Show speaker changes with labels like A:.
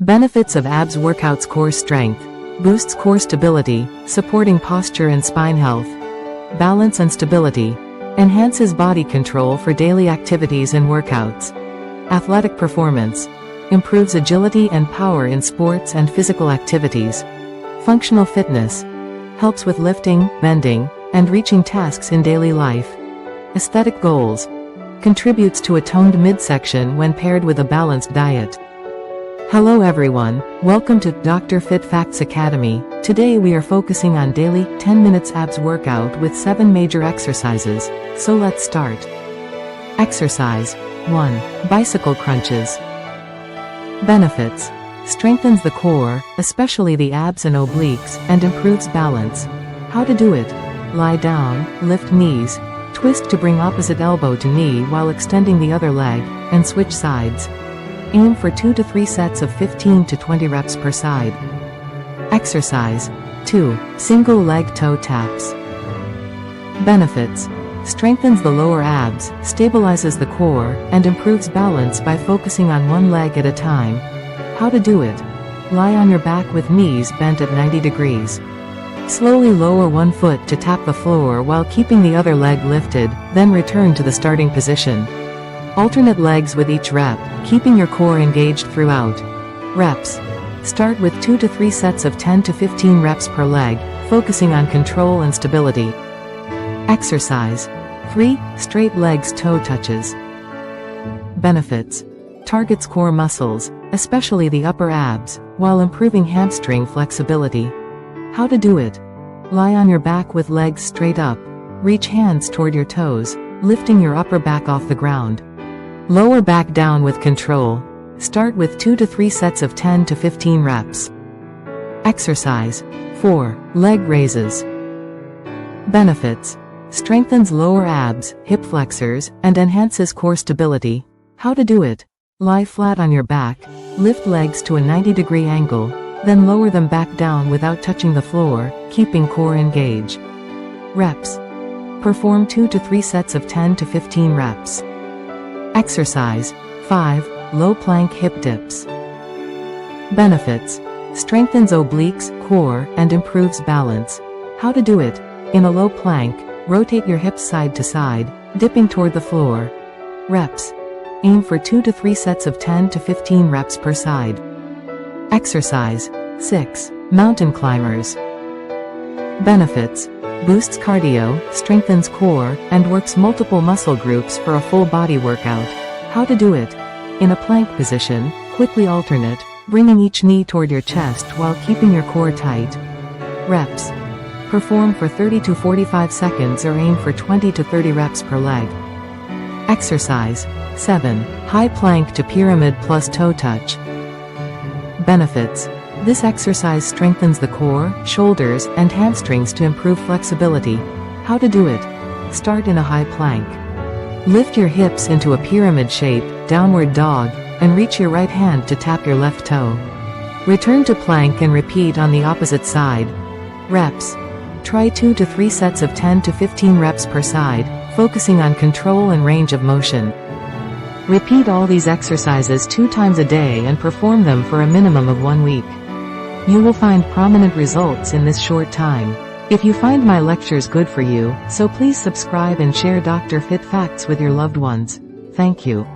A: Benefits of abs workouts: core strength, boosts core stability, supporting posture and spine health, balance and stability, enhances body control for daily activities and workouts, athletic performance, improves agility and power in sports and physical activities, functional fitness, helps with lifting, bending, and reaching tasks in daily life, aesthetic goals, contributes to a toned midsection when paired with a balanced diet. Hello everyone, welcome to Dr. Fit Facts Academy. Today we are focusing on daily 10 minutes abs workout with 7 major exercises, so let's start. Exercise 1. Bicycle crunches. Benefits: strengthens the core, especially the abs and obliques, and improves balance. How to do it? Lie down, lift knees, twist to bring opposite elbow to knee while extending the other leg, and switch sides. Aim for 2 to 3 sets of 15 to 20 reps per side. Exercise 2. Single leg toe taps. Benefits: strengthens the lower abs, stabilizes the core, and improves balance by focusing on one leg at a time. How to do it? Lie on your back with knees bent at 90 degrees. Slowly lower one foot to tap the floor while keeping the other leg lifted, then return to the starting position. Alternate legs with each rep, keeping your core engaged throughout. Reps: start with 2 to 3 sets of 10 to 15 reps per leg, focusing on control and stability. Exercise 3. Straight legs toe touches. Benefits: targets core muscles, especially the upper abs, while improving hamstring flexibility. How to do it? Lie on your back with legs straight up. Reach hands toward your toes, lifting your upper back off the ground. Lower back down with control. Start with 2 to 3 sets of 10 to 15 reps. Exercise 4. Leg raises. Benefits: strengthens lower abs, hip flexors, and enhances core stability. How to do it? Lie flat on your back, lift legs to a 90-degree angle, then lower them back down without touching the floor, keeping core engaged. Reps: perform 2 to 3 sets of 10 to 15 reps. Exercise 5. Low plank hip dips. Benefits: strengthens obliques, core, and improves balance. How to do it? In a low plank, rotate your hips side to side, dipping toward the floor. Reps: aim for 2 to 3 sets of 10 to 15 reps per side. Exercise 6. Mountain climbers. Benefits: boosts cardio, strengthens core, and works multiple muscle groups for a full body workout. How to do it? In a plank position, quickly alternate, bringing each knee toward your chest while keeping your core tight. Reps: perform for 30 to 45 seconds or aim for 20 to 30 reps per leg. Exercise 7. High plank to pyramid plus toe touch. Benefits: this exercise strengthens the core, shoulders, and hamstrings to improve flexibility. How to do it? Start in a high plank. Lift your hips into a pyramid shape, downward dog, and reach your right hand to tap your left toe. Return to plank and repeat on the opposite side. Reps: try 2 to 3 sets of 10 to 15 reps per side, focusing on control and range of motion. Repeat all these exercises 2 times a day and perform them for a minimum of 1 week. You will find prominent results in this short time. If you find my lectures good for you, so please subscribe and share Dr. Fit Facts with your loved ones. Thank you.